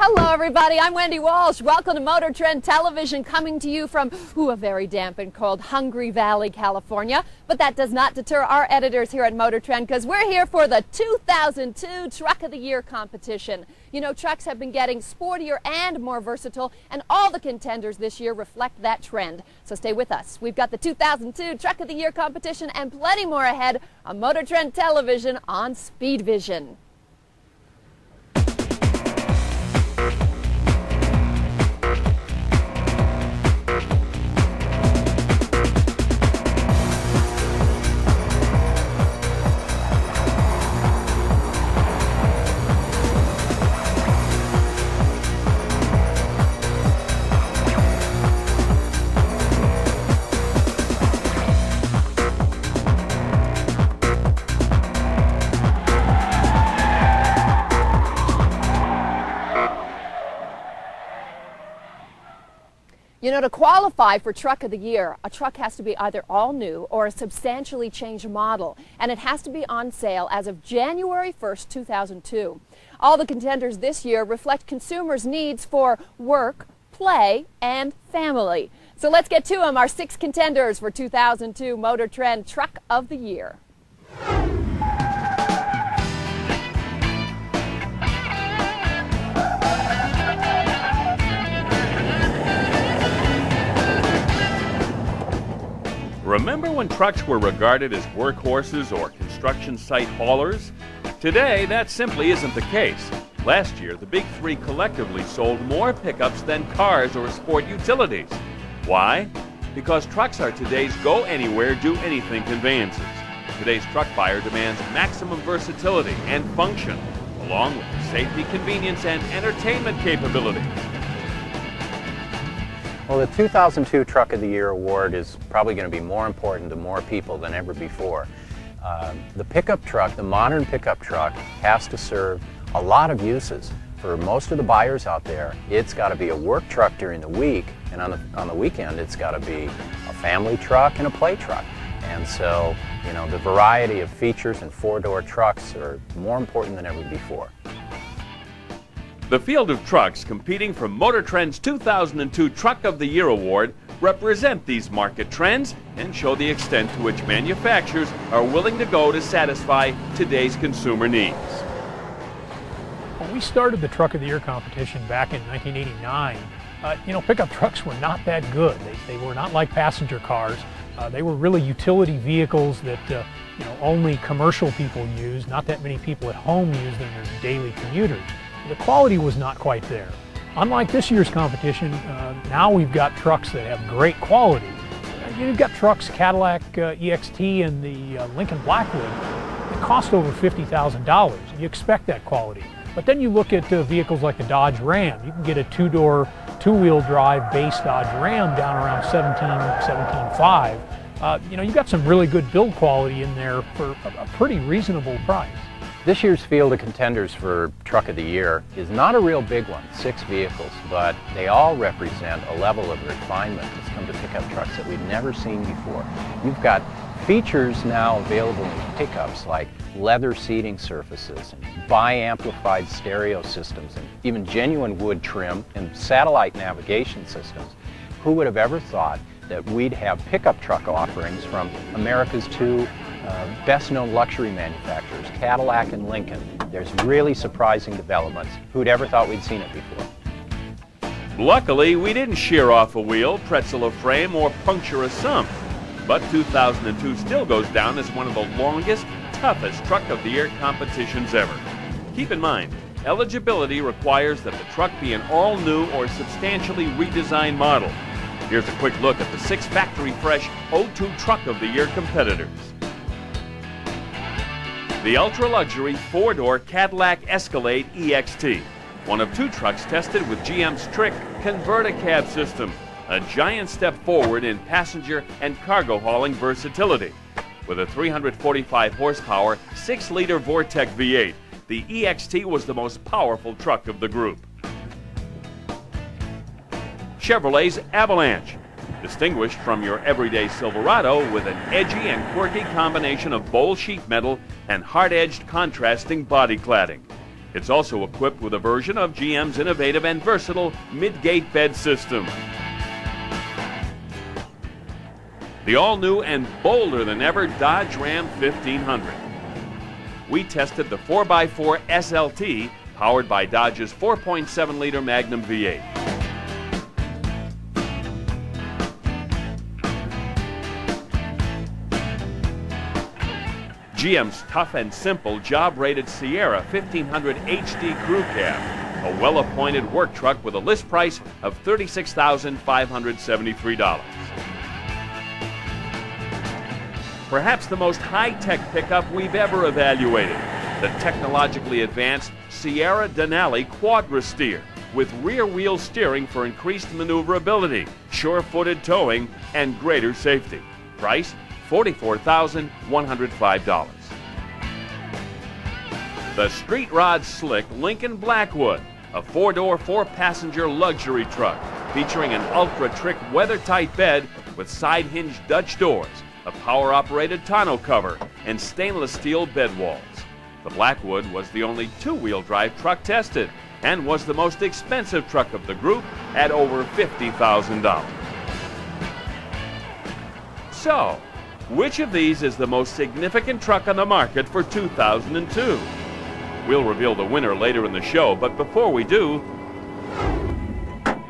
Hello everybody, I'm Wendy Walsh. Welcome to Motor Trend Television, coming to you from a very damp and cold Hungry Valley, California. But that does not deter our editors here at Motor Trend, because we're here for the 2002 Truck of the Year competition. You know, trucks have been getting sportier and more versatile, and all the contenders this year reflect that trend. So stay with us. We've got the 2002 Truck of the Year competition and plenty more ahead on Motor Trend Television on Speed Vision. You know, to qualify for Truck of the Year, a truck has to be either all new or a substantially changed model, and it has to be on sale as of January 1st, 2002. All the contenders this year reflect consumers' needs for work, play, and family. So let's get to them, our 6 contenders for 2002 Motor Trend Truck of the Year. Remember when trucks were regarded as workhorses or construction site haulers? Today, that simply isn't the case. Last year, the big three collectively sold more pickups than cars or sport utilities. Why? Because trucks are today's go-anywhere, do-anything conveyances. Today's truck buyer demands maximum versatility and function, along with the safety, convenience, and entertainment capabilities. Well, the 2002 Truck of the Year award is probably going to be more important to more people than ever before. The pickup truck, the modern pickup truck, has to serve a lot of uses. For most of the buyers out there, it's got to be a work truck during the week, and on the weekend it's got to be a family truck and a play truck. And so, you know, the variety of features and four-door trucks are more important than ever before. The field of trucks competing for Motor Trend's 2002 Truck of the Year award represent these market trends and show the extent to which manufacturers are willing to go to satisfy today's consumer needs. When we started the Truck of the Year competition back in 1989, you know, pickup trucks were not that good. They were not like passenger cars. They were really utility vehicles that you know, only commercial people use. Not that many people at home use them as daily commuters. The quality was not quite there. Unlike this year's competition, now we've got trucks that have great quality. You've got trucks, Cadillac EXT and the Lincoln Blackwood, that cost over $50,000. You expect that quality. But then you look at vehicles like the Dodge Ram. You can get a two-door, two-wheel drive base Dodge Ram down around $17,500. You know, you've got some really good build quality in there for a pretty reasonable price. This year's field of contenders for Truck of the Year is not a real big one, 6 vehicles, but they all represent a level of refinement that's come to pickup trucks that we've never seen before. You've got features now available in pickups like leather seating surfaces and bi-amplified stereo systems and even genuine wood trim and satellite navigation systems. Who would have ever thought that we'd have pickup truck offerings from America's 2 best-known luxury manufacturers, Cadillac and Lincoln? There's really surprising developments. Who'd ever thought we'd seen it before? Luckily, we didn't shear off a wheel, pretzel a frame, or puncture a sump. But 2002 still goes down as one of the longest, toughest Truck of the Year competitions ever. Keep in mind, eligibility requires that the truck be an all-new or substantially redesigned model. Here's a quick look at the 6 factory-fresh 02 Truck of the Year competitors. The ultra-luxury 4-door Cadillac Escalade EXT, one of 2 trucks tested with GM's Trick Convert-A-Cab system, a giant step forward in passenger and cargo hauling versatility. With a 345 horsepower, 6-liter Vortec V8, the EXT was the most powerful truck of the group. Chevrolet's Avalanche, distinguished from your everyday Silverado with an edgy and quirky combination of bold sheet metal and hard-edged contrasting body cladding. It's also equipped with a version of GM's innovative and versatile mid-gate bed system. The all-new and bolder than ever Dodge Ram 1500. We tested the 4x4 SLT, powered by Dodge's 4.7-liter Magnum V8. GM's tough and simple job-rated Sierra 1500 HD Crew Cab, a well-appointed work truck with a list price of $36,573. Perhaps the most high-tech pickup we've ever evaluated, the technologically advanced Sierra Denali Quadra Steer with rear-wheel steering for increased maneuverability, sure-footed towing, and greater safety. Price, $44,105. The Street Rod Slick Lincoln Blackwood, a four-door, four-passenger luxury truck featuring an ultra-trick weather-tight bed with side-hinged Dutch doors, a power-operated tonneau cover, and stainless steel bed walls. The Blackwood was the only two-wheel drive truck tested and was the most expensive truck of the group at over $50,000. So, which of these is the most significant truck on the market for 2002? We'll reveal the winner later in the show, but before we do,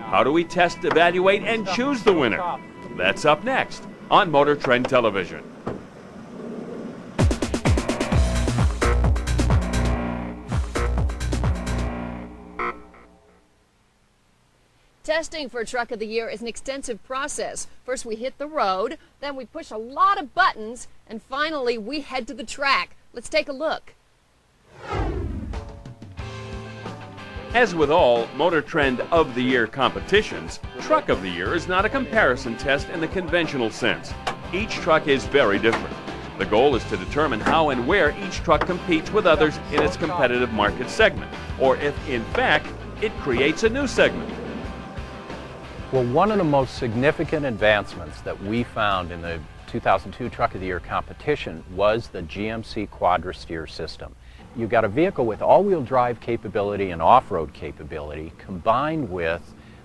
how do we test, evaluate, and choose the winner? That's up next on Motor Trend Television. Testing for Truck of the Year is an extensive process. First we hit the road, then we push a lot of buttons, and finally we head to the track. Let's take a look. As with all Motor Trend of the Year competitions, Truck of the Year is not a comparison test in the conventional sense. Each truck is very different. The goal is to determine how and where each truck competes with others in its competitive market segment, or if, in fact, it creates a new segment. Well, one of the most significant advancements that we found in the 2002 Truck of the Year competition was the GMC Quadra Steer system. You've got a vehicle with all-wheel drive capability and off-road capability combined with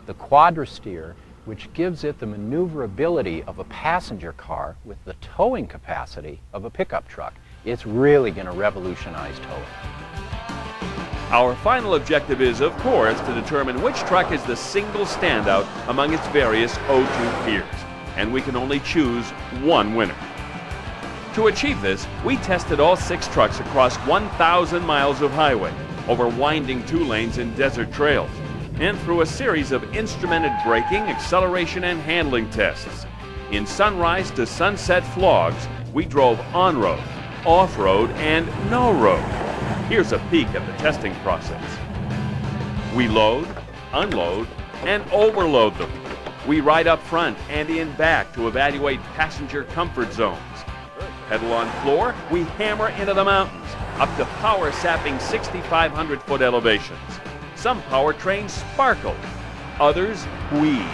the Quadra Steer, which gives it the maneuverability of a passenger car with the towing capacity of a pickup truck. It's really going to revolutionize towing. Our final objective is, of course, to determine which truck is the single standout among its various O2 peers, and we can only choose one winner. To achieve this, we tested all 6 trucks across 1,000 miles of highway, over winding 2 lanes in desert trails, and through a series of instrumented braking, acceleration, and handling tests. In sunrise to sunset flogs, we drove on-road, off-road, and no-road. Here's a peek at the testing process. We load, unload, and overload them. We ride up front and in back to evaluate passenger comfort zones. Pedal on floor, we hammer into the mountains, up to power-sapping 6,500-foot elevations. Some powertrains sparkle, others wheeze.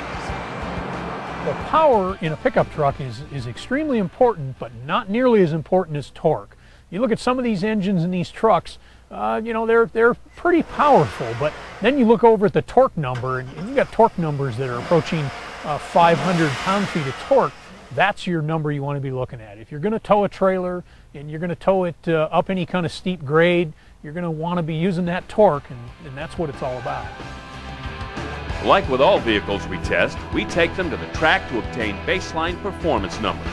Well, power in a pickup truck is extremely important, but not nearly as important as torque. You look at some of these engines in these trucks, you know, they're pretty powerful, but then you look over at the torque number, and you got torque numbers that are approaching 500 pound-feet of torque. That's your number you want to be looking at. If you're going to tow a trailer and you're going to tow it up any kind of steep grade, you're going to want to be using that torque, and that's what it's all about. Like with all vehicles we test, we take them to the track to obtain baseline performance numbers.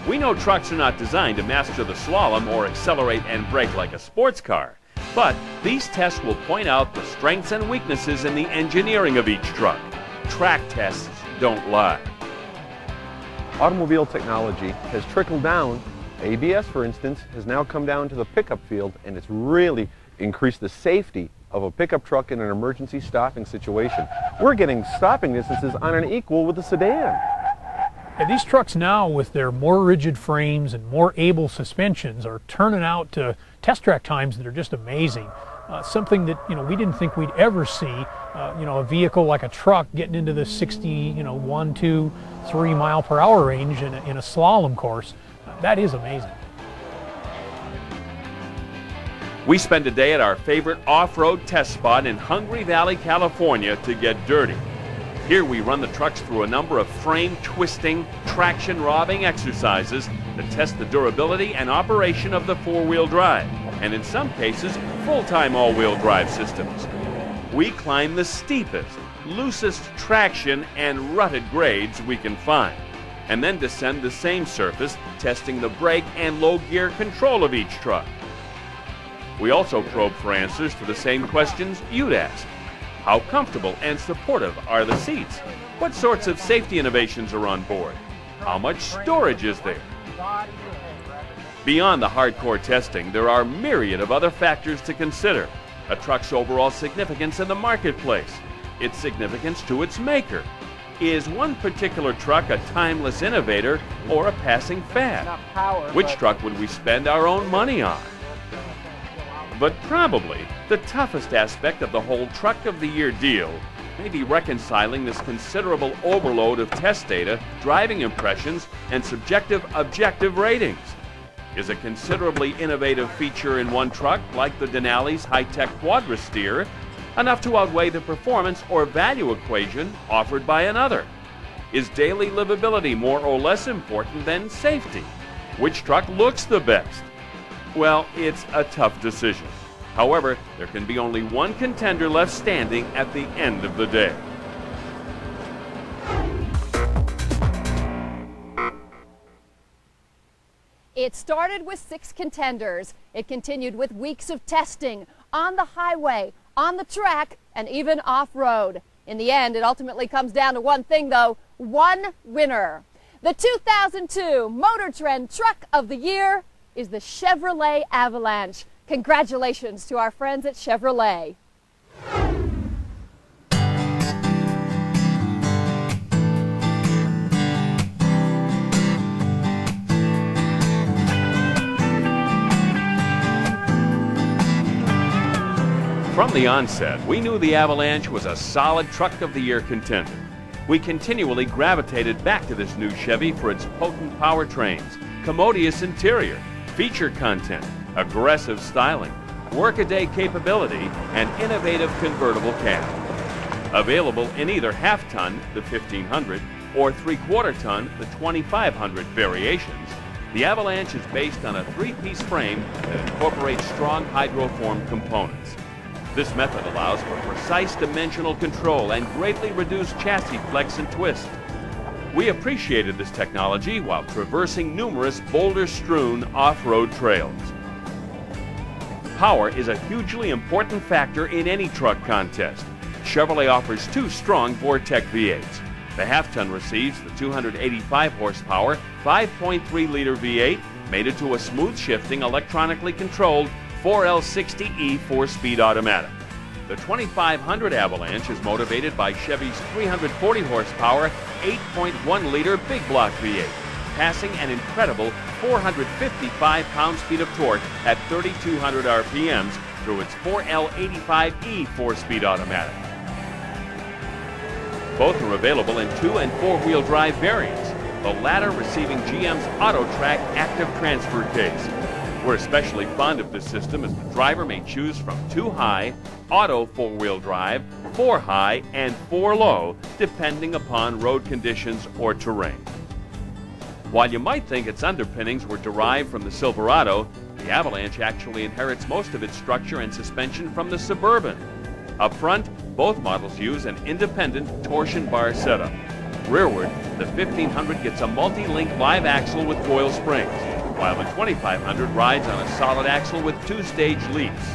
We know trucks are not designed to master the slalom or accelerate and brake like a sports car, but these tests will point out the strengths and weaknesses in the engineering of each truck. Track tests don't lie. Automobile technology has trickled down. ABS, for instance, has now come down to the pickup field, and it's really increased the safety of a pickup truck in an emergency stopping situation. We're getting stopping distances on an equal with the sedan. Yeah, these trucks now, with their more rigid frames and more able suspensions, are turning out test track times that are just amazing. Something that, you know, we didn't think we'd ever see. You know, a vehicle like a truck getting into the 1, 2, 3 mile per hour range in a slalom course. That is amazing. We spend a day at our favorite off-road test spot in Hungry Valley, California to get dirty. Here we run the trucks through a number of frame twisting, traction robbing exercises that test the durability and operation of the four-wheel drive, and in some cases, full-time all-wheel drive systems. We climb the steepest, loosest traction and rutted grades we can find, and then descend the same surface, testing the brake and low gear control of each truck. We also probe for answers to the same questions you'd ask. How comfortable and supportive are the seats? What sorts of safety innovations are on board? How much storage is there? Beyond the hardcore testing, there are a myriad of other factors to consider. A truck's overall significance in the marketplace, its significance to its maker. Is one particular truck a timeless innovator or a passing fad? Which truck would we spend our own money on? But probably the toughest aspect of the whole Truck of the Year deal may be reconciling this considerable overload of test data, driving impressions, and subjective objective ratings. Is a considerably innovative feature in one truck, like the Denali's high-tech Quadra-Steer, enough to outweigh the performance or value equation offered by another? Is daily livability more or less important than safety? Which truck looks the best? Well, it's a tough decision. However, there can be only one contender left standing at the end of the day. It started with 6 contenders. It continued with weeks of testing on the highway, on the track, and even off-road. In the end, it ultimately comes down to one thing, though, one winner. The 2002 Motor Trend Truck of the Year is the Chevrolet Avalanche. Congratulations to our friends at Chevrolet. From the onset, we knew the Avalanche was a solid Truck of the Year contender. We continually gravitated back to this new Chevy for its potent powertrains, commodious interior, feature content, aggressive styling, workaday capability, and innovative convertible cab. Available in either half-ton, the 1500, or three-quarter ton, the 2500 variations, the Avalanche is based on a 3-piece frame that incorporates strong hydroform components. This method allows for precise dimensional control and greatly reduced chassis flex and twist. We appreciated this technology while traversing numerous boulder-strewn off-road trails. Power is a hugely important factor in any truck contest. Chevrolet offers 2 strong Vortec V8s. The half-ton receives the 285 horsepower, 5.3-liter V8, mated to a smooth-shifting, electronically controlled 4L60E 4-speed automatic. The 2500 Avalanche is motivated by Chevy's 340 horsepower, 8.1-liter big block V8, passing an incredible 455 pound-feet of torque at 3,200 RPMs through its 4L85E 4-speed automatic. Both are available in 2- and 4-wheel drive variants, the latter receiving GM's AutoTrack active transfer case. We're especially fond of this system as the driver may choose from 2 high, auto 4-wheel drive, 4 high, and 4 low, depending upon road conditions or terrain. While you might think its underpinnings were derived from the Silverado, the Avalanche actually inherits most of its structure and suspension from the Suburban. Up front, both models use an independent torsion bar setup. Rearward, the 1500 gets a multi-link live axle with coil springs, while the 2500 rides on a solid axle with 2-stage leaps.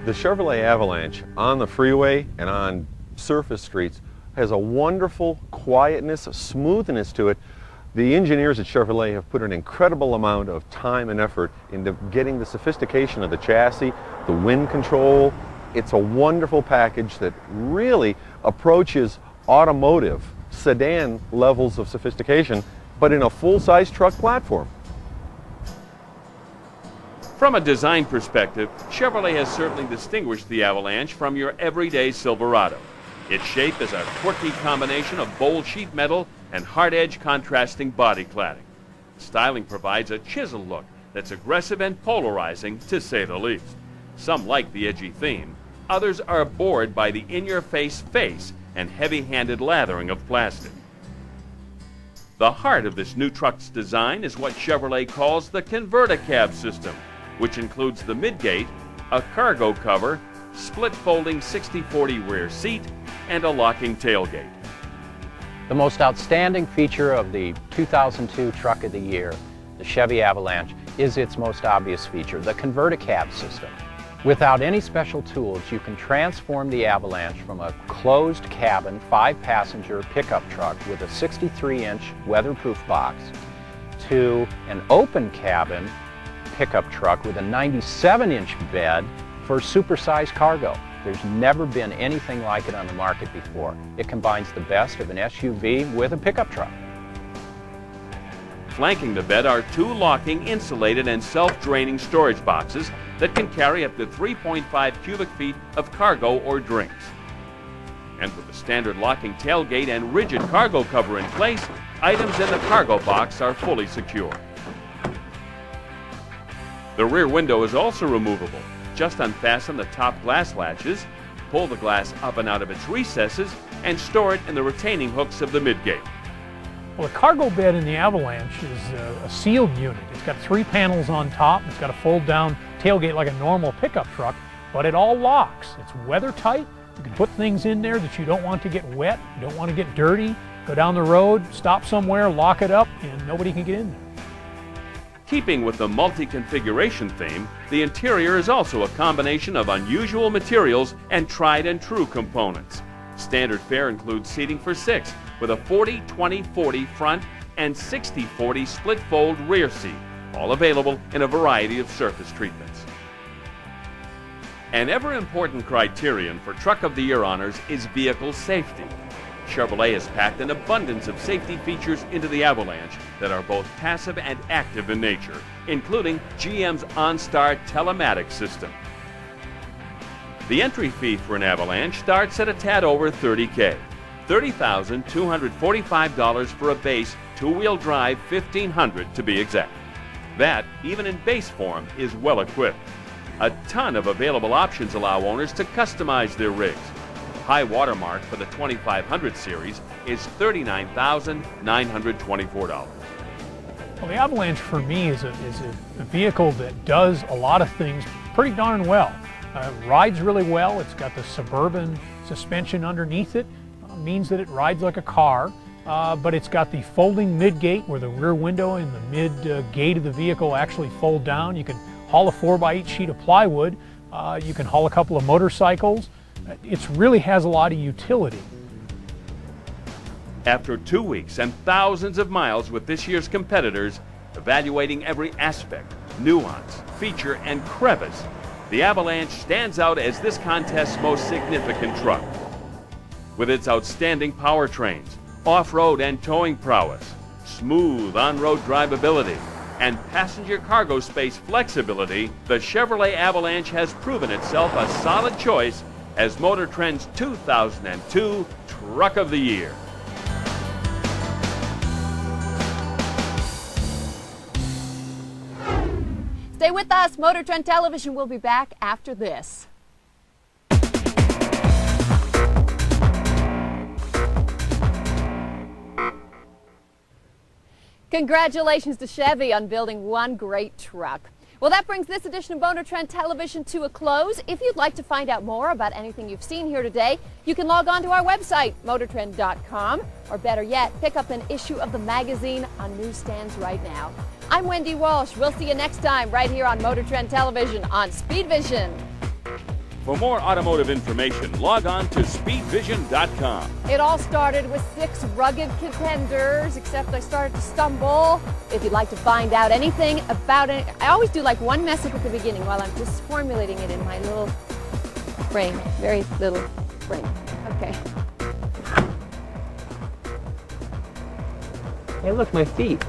The Chevrolet Avalanche on the freeway and on surface streets has a wonderful quietness, a smoothness to it. The engineers at Chevrolet have put an incredible amount of time and effort into getting the sophistication of the chassis, the wind control. It's a wonderful package that really approaches automotive sedan levels of sophistication, but in a full-size truck platform. From a design perspective, Chevrolet has certainly distinguished the Avalanche from your everyday Silverado. Its shape is a quirky combination of bold sheet metal and hard-edge contrasting body cladding. Styling provides a chiseled look that's aggressive and polarizing, to say the least. Some like the edgy theme. Others are bored by the in-your-face face and heavy-handed lathering of plastic. The heart of this new truck's design is what Chevrolet calls the converticab system, which includes the midgate, a cargo cover, split-folding 60/40 rear seat, and a locking tailgate. The most outstanding feature of the 2002 Truck of the Year, the Chevy Avalanche, is its most obvious feature, the converticab system. Without any special tools, you can transform the Avalanche from a closed cabin, 5-passenger pickup truck with a 63-inch weatherproof box to an open cabin pickup truck with a 97-inch bed for supersized cargo. There's never been anything like it on the market before. It combines the best of an SUV with a pickup truck. Flanking the bed are 2 locking, insulated, and self-draining storage boxes that can carry up to 3.5 cubic feet of cargo or drinks. And with the standard locking tailgate and rigid cargo cover in place, items in the cargo box are fully secure. The rear window is also removable. Just unfasten the top glass latches, pull the glass up and out of its recesses, and store it in the retaining hooks of the midgate. Well, the cargo bed in the Avalanche is a sealed unit. It's got 3 panels on top. It's got a fold-down tailgate like a normal pickup truck, but it all locks. It's weather tight. You can put things in there that you don't want to get wet, you don't want to get dirty. Go down the road, stop somewhere, lock it up, and nobody can get in there. Keeping with the multi-configuration theme, the interior is also a combination of unusual materials and tried-and-true components. Standard fare includes seating for 6, with a 40-20-40 front and 60-40 split-fold rear seat, all available in a variety of surface treatments. An ever-important criterion for Truck of the Year honors is vehicle safety. Chevrolet has packed an abundance of safety features into the Avalanche that are both passive and active in nature, including GM's OnStar telematics system. The entry fee for an Avalanche starts at a tad over $30,000, $30,245 for a base two-wheel drive 1500 to be exact. That, even in base form, is well equipped. A ton of available options allow owners to customize their rigs. High watermark for the 2500 series is $39,924. Well, the Avalanche for me is a vehicle that does a lot of things pretty darn well. Rides really well. It's got the suburban suspension underneath it. Means that it rides like a car, but it's got the folding mid-gate where the rear window and the mid-gate of the vehicle actually fold down. You can haul a 4x8 sheet of plywood. You can haul a couple of motorcycles. It really has a lot of utility. After 2 weeks and thousands of miles with this year's competitors, evaluating every aspect, nuance, feature, and crevice, the Avalanche stands out as this contest's most significant truck. With its outstanding powertrains, off-road and towing prowess, smooth on-road drivability, and passenger cargo space flexibility, the Chevrolet Avalanche has proven itself a solid choice as Motor Trend's 2002 Truck of the Year. Stay with us. Motor Trend Television will be back after this. Congratulations to Chevy on building one great truck. Well, that brings this edition of Motor Trend Television to a close. If you'd like to find out more about anything you've seen here today, you can log on to our website, motortrend.com, or better yet, pick up an issue of the magazine on newsstands right now. I'm Wendy Walsh. We'll see you next time right here on Motor Trend Television on Speed Vision. For more automotive information, log on to speedvision.com. It all started with 6 rugged contenders, except I started to stumble. If you'd like to find out anything about it, I always do like one message at the beginning while I'm just formulating it in my little brain, very little brain. Okay. Hey, look, my feet.